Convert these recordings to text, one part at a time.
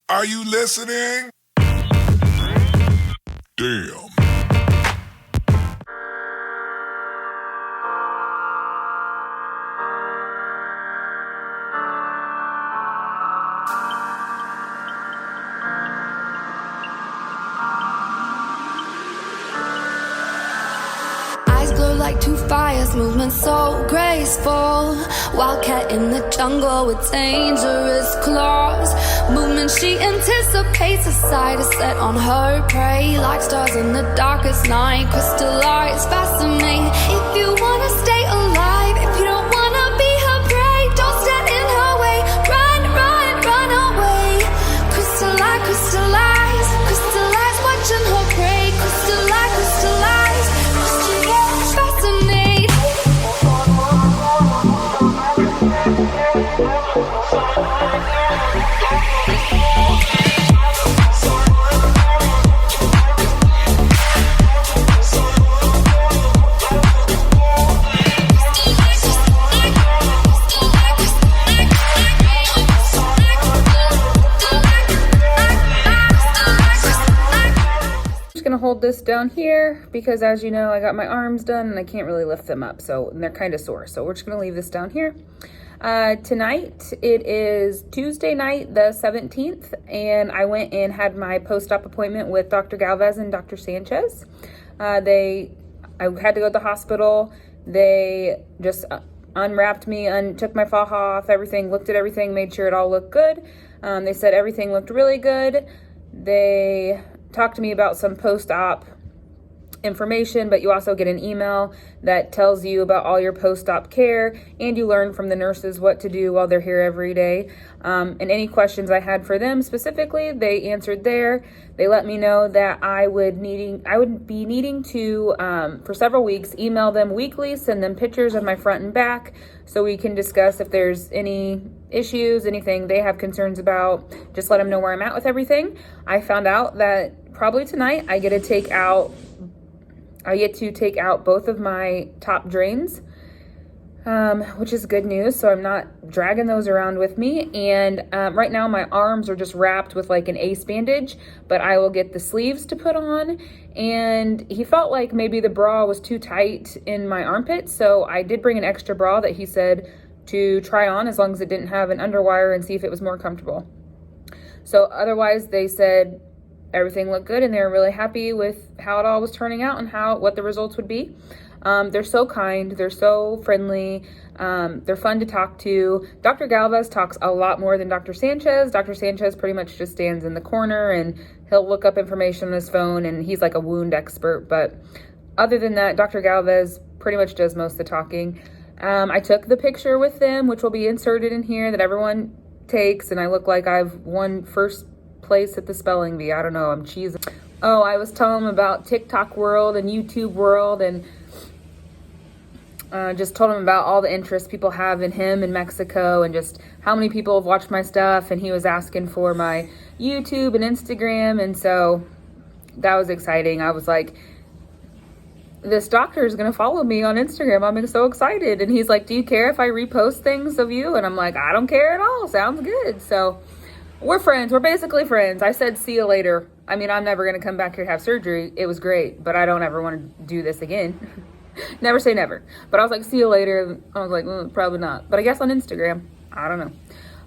Are you listening? Damn. Eyes glow like two fires, movement so graceful. Wildcat in the jungle with dangerous claws. Movement she anticipates, a sight is set on her prey. Like stars in the darkest night, crystallized, fascinating. If you wanna stay alive, if you don't wanna be her prey, don't stand in her way. Run, run, run away. Crystallize, crystallize, crystallize, watching her prey. Crystallize, crystallize, crystallize, fascinate. Gonna hold this down here because, as you know, I got my arms done and I can't really lift them up, so they're kind of sore, so we're just gonna leave this down here. Tonight it is Tuesday night, the 17th, and I went and had my post-op appointment with Dr. Galvez and Dr. Sanchez. I had to go to the hospital. They just unwrapped me, took my faja off, everything, looked at everything, made sure it all looked good. They said everything looked really good. They talked to me about some post-op information, but you also get an email that tells you about all your post-op care, and you learn from the nurses what to do while they're here every day. And any questions I had for them specifically, they answered there. They let me know that I would be needing to, for several weeks, email them weekly, send them pictures of my front and back, so we can discuss if there's any issues, anything they have concerns about, just let them know where I'm at with everything. I found out that probably tonight I get to take out both of my top drains, which is good news. So I'm not dragging those around with me. And right now my arms are just wrapped with like an ace bandage, but I will get the sleeves to put on. And he felt like maybe the bra was too tight in my armpit. So I did bring an extra bra that he said to try on as long as it didn't have an underwire, and see if it was more comfortable. So otherwise they said everything looked good, and they were really happy with how it all was turning out and what the results would be. They're so kind, they're so friendly, they're fun to talk to. Dr. Galvez talks a lot more than Dr. Sanchez. Dr. Sanchez pretty much just stands in the corner and he'll look up information on his phone, and he's like a wound expert. But other than that, Dr. Galvez pretty much does most of the talking. I took the picture with them, which will be inserted in here, that everyone takes, and I look like I've won first place at the spelling bee. I don't know, I'm cheesing. Oh, I was telling them about TikTok world and YouTube world, and just told him about all the interest people have in him in Mexico, and just how many people have watched my stuff. And he was asking for my YouTube and Instagram, and so that was exciting. I was like, this doctor is going to follow me on Instagram. I'm so excited. And he's like, do you care if I repost things of you? And I'm like, I don't care at all. Sounds good. So we're friends. We're basically friends. I said, see you later. I mean, I'm never going to come back here to have surgery. It was great, but I don't ever want to do this again. Never say never. But I was like, see you later. I was like, probably not. But I guess on Instagram. I don't know.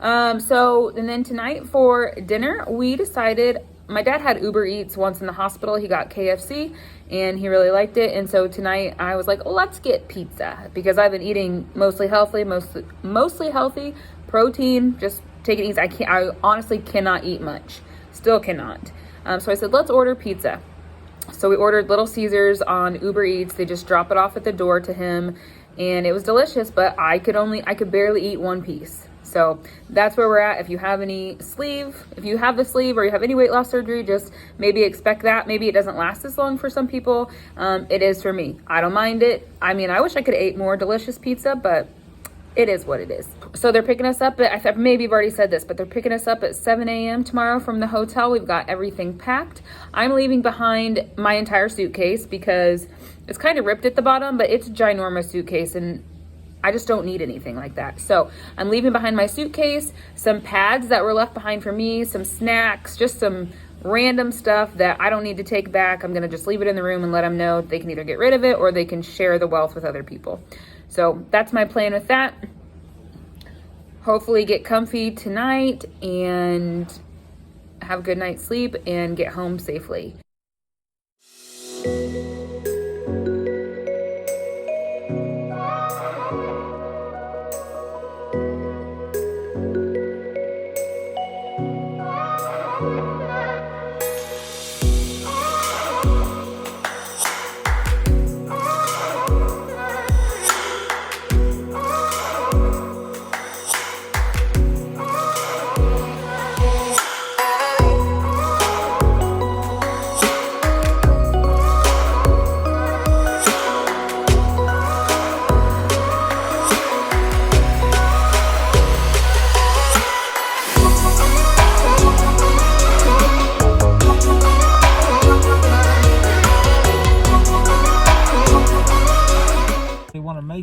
And then tonight for dinner, we decided, my dad had Uber Eats once in the hospital. He got KFC and he really liked it. And so tonight I was like, let's get pizza, because I've been eating mostly healthy, protein, just take it easy. I honestly cannot eat much. Still cannot. So I said, let's order pizza. So we ordered Little Caesars on Uber Eats. They just drop it off at the door to him, and it was delicious, but I could barely eat one piece. So that's where we're at. If you have the sleeve, or you have any weight loss surgery, just maybe expect that. Maybe it doesn't last as long for some people. It is for me. I don't mind it. I mean, I wish I could have ate more delicious pizza, but it is what it is. So they're picking us up at, maybe I've already said this, but they're picking us up at 7 a.m. tomorrow from the hotel. We've got everything packed. I'm leaving behind my entire suitcase because it's kind of ripped at the bottom, but it's a ginormous suitcase, and I just don't need anything like that. So I'm leaving behind my suitcase, some pads that were left behind for me, some snacks, just some random stuff that I don't need to take back. I'm going to just leave it in the room and let them know they can either get rid of it or they can share the wealth with other people. So that's my plan with that. Hopefully get comfy tonight and have a good night's sleep and get home safely.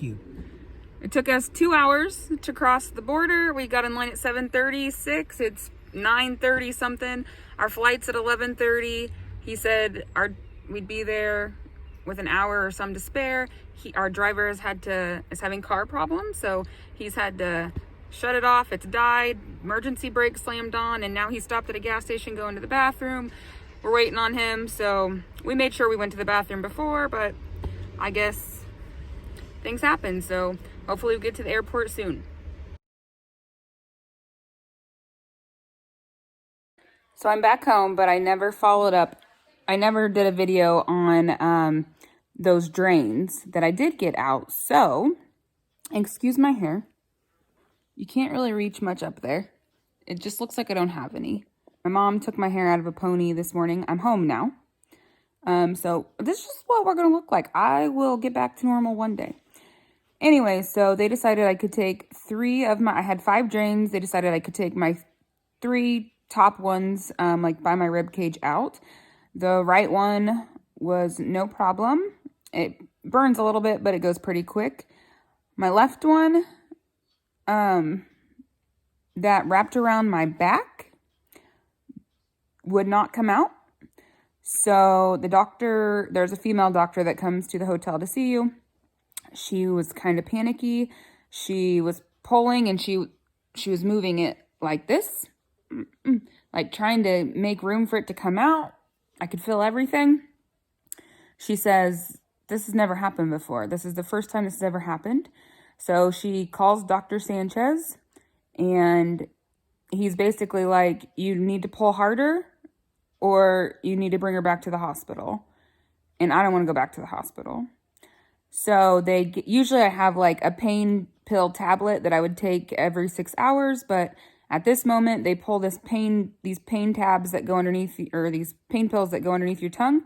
You. It took us 2 hours to cross the border. We got in line at 7:36. It's 9:30 something. Our flight's at 11:30. He said we'd be there with an hour or some to spare. Our driver is having car problems, so he's had to shut it off. It's died. Emergency brake slammed on, and now he stopped at a gas station going to the bathroom. We're waiting on him, so we made sure we went to the bathroom before, but I guess things happen, so hopefully we get to the airport soon. So I'm back home, but I never followed up. I never did a video on those drains that I did get out. So, excuse my hair. You can't really reach much up there. It just looks like I don't have any. My mom took my hair out of a pony this morning. I'm home now. So this is just what we're going to look like. I will get back to normal one day. Anyway, so they decided I could take I had 5 drains. They decided I could take my 3 top ones, like by my rib cage out. The right one was no problem. It burns a little bit, but it goes pretty quick. My left one, that wrapped around my back would not come out. So the doctor, there's a female doctor that comes to the hotel to see you. She was kind of panicky. She was pulling and she was moving it like this, like trying to make room for it to come out. I could feel everything. She says, this has never happened before. This is the first time this has ever happened. So she calls Dr. Sanchez, and he's basically like, you need to pull harder or you need to bring her back to the hospital. And I don't want to go back to the hospital. So usually I have like a pain pill tablet that I would take every 6 hours, but at this moment they pull these pain tabs that go underneath, or these pain pills that go underneath your tongue.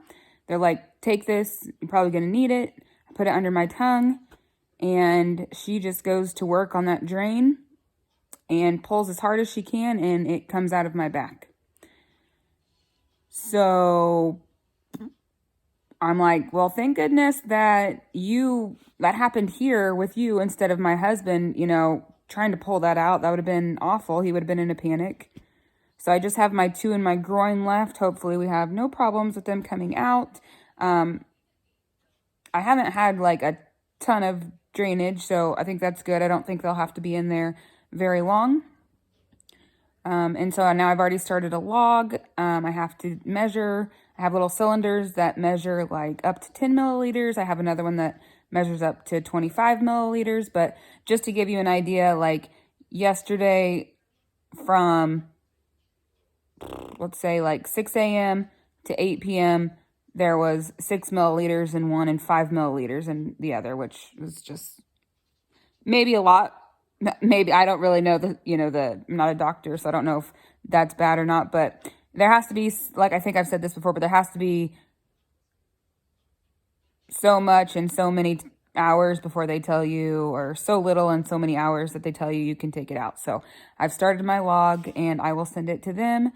They're like, take this, you're probably going to need it. I put it under my tongue, and she just goes to work on that drain and pulls as hard as she can, and it comes out of my back. So I'm like, well, thank goodness that happened here with you instead of my husband, trying to pull that out. That would have been awful. He would have been in a panic. So I just have my 2 in my groin left. Hopefully we have no problems with them coming out. I haven't had like a ton of drainage, so I think that's good. I don't think they'll have to be in there very long. And so now I've already started a log. I have to measure. I have little cylinders that measure like up to 10 milliliters. I have another one that measures up to 25 milliliters. But just to give you an idea, like yesterday from, let's say like 6 a.m. to 8 p.m., there was 6 milliliters in one and 5 milliliters in the other, which was just maybe a lot. Maybe, I don't really know I'm not a doctor, so I don't know if that's bad or not, but there has to be, like I think I've said this before, but there has to be so much in so many hours before they tell you, or so little in so many hours that they tell you can take it out. So I've started my log and I will send it to them.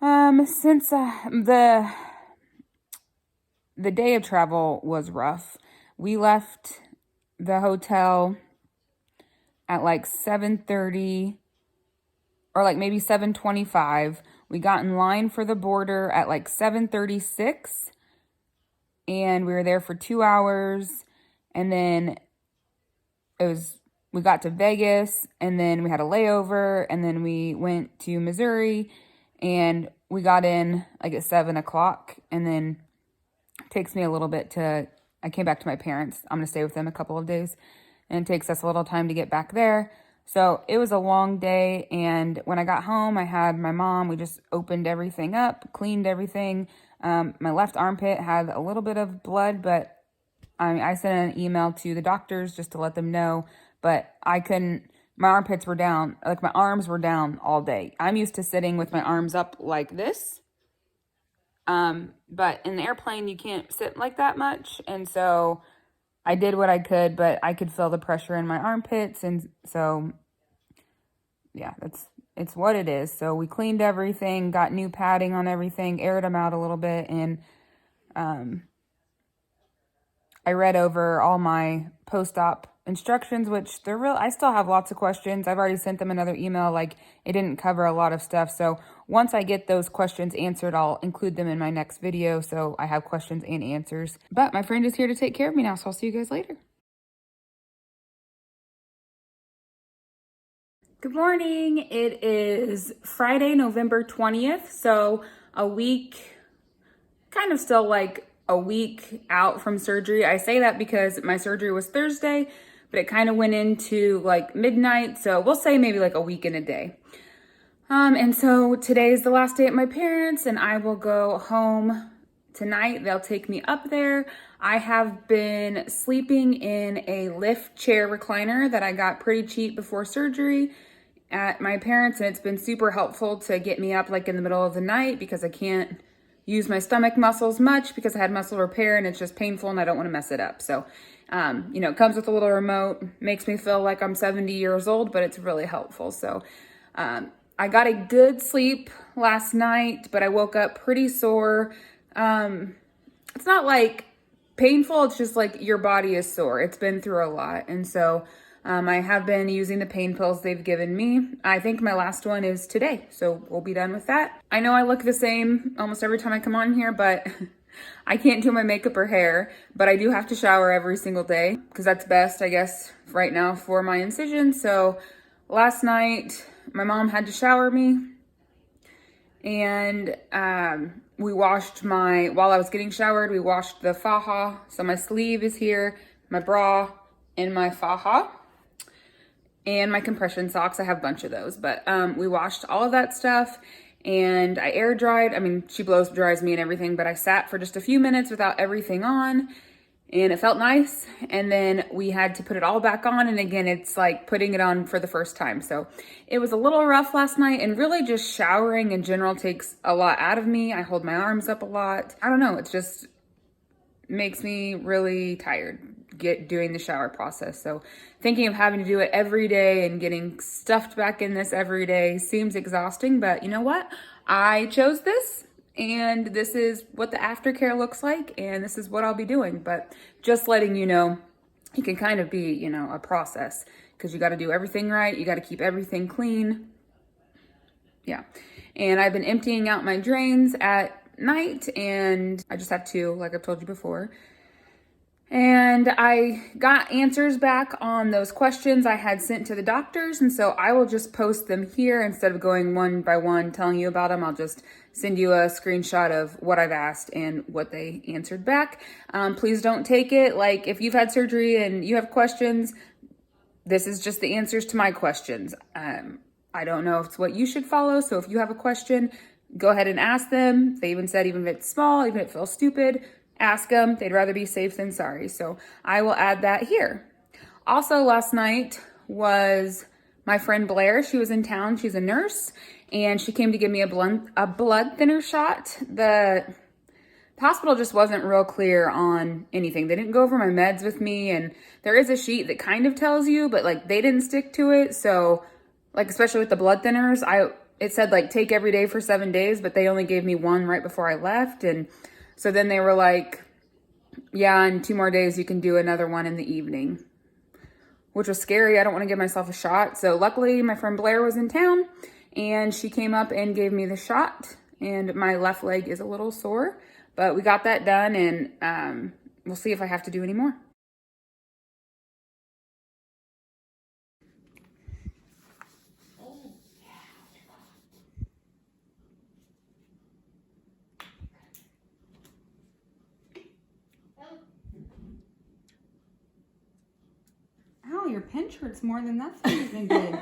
Since the day of travel was rough, we left the hotel at like 7:30 or like maybe 7:25. We got in line for the border at like 7:36, and we were there for 2 hours, and then we got to Vegas, and then we had a layover, and then we went to Missouri, and we got in like at 7 o'clock, and then it takes me a little bit I came back to my parents. I'm going to stay with them a couple of days, and it takes us a little time to get back there. So it was a long day, and when I got home, I had my mom, we just opened everything up, cleaned everything. My left armpit had a little bit of blood, but I sent an email to the doctors just to let them know, but my armpits were down, like my arms were down all day. I'm used to sitting with my arms up like this. But in the airplane, you can't sit like that much. And so I did what I could, but I could feel the pressure in my armpits. And so, yeah, it's what it is. So we cleaned everything, got new padding on everything, aired them out a little bit. And, I read over all my post-op instructions, which I still have lots of questions. I've already sent them another email, like it didn't cover a lot of stuff. So once I get those questions answered, I'll include them in my next video. So I have questions and answers. But my friend is here to take care of me now. So I'll see you guys later. Good morning. It is Friday, November 20th. So a week, kind of still like a week out from surgery. I say that because my surgery was Thursday, but it kind of went into like midnight. So we'll say maybe like a week and a day. And so today is the last day at my parents', and I will go home tonight. They'll take me up there. I have been sleeping in a lift chair recliner that I got pretty cheap before surgery at my parents', and it's been super helpful to get me up like in the middle of the night because I can't use my stomach muscles much because I had muscle repair and it's just painful and I don't want to mess it up. So, it comes with a little remote, makes me feel like I'm 70 years old, but it's really helpful. So, I got a good sleep last night, but I woke up pretty sore. It's not like painful. It's just like your body is sore. It's been through a lot. And so, I have been using the pain pills they've given me. I think my last one is today, so we'll be done with that. I know I look the same almost every time I come on here, but I can't do my makeup or hair, but I do have to shower every single day because that's best, I guess, right now for my incision. So last night, my mom had to shower me, and we washed while I was getting showered, we washed the faja. So my sleeve is here, my bra, and my faja. And my compression socks. I have a bunch of those, but we washed all of that stuff, and I air dried. I mean, she blows dries me and everything, but I sat for just a few minutes without everything on, and it felt nice. And then we had to put it all back on, and again, it's like putting it on for the first time. So it was a little rough last night, and really just showering in general takes a lot out of me. I hold my arms up a lot. I don't know, it just makes me really tired doing the shower process. So thinking of having to do it every day and getting stuffed back in this every day seems exhausting, but you know what? I chose this, and this is what the aftercare looks like, and this is what I'll be doing. But just letting you know, it can kind of be, a process because you got to do everything right. You got to keep everything clean. Yeah. And I've been emptying out my drains at night, and I just have 2, like I've told you before. And I got answers back on those questions I had sent to the doctors, and so I will just post them here instead of going one by one telling you about them. I'll just send you a screenshot of what I've asked and what they answered back. Please don't take it like if you've had surgery and you have questions, this is just the answers to my questions. I don't know if it's what you should follow, so if you have a question, go ahead and ask them. They even said even if it's small, even if it feels stupid, ask them. They'd rather be safe than sorry. So I will add that here. Also last night was my friend Blair. She was in town. She's a nurse, and she came to give me a blood thinner shot. The hospital just wasn't real clear on anything. They didn't go over my meds with me, and there is a sheet that kind of tells you, but like they didn't stick to it. So like, especially with the blood thinners, it said like take every day for 7 days, but they only gave me one right before I left. And so then they were like, yeah, in 2 more days, you can do another one in the evening. which was scary. I don't want to give myself a shot. So luckily my friend Blair was in town and she came up and gave me the shot, and my left leg is a little sore, but we got that done, and we'll see if I have to do any more. Ow, your pinch hurts more than that thing did.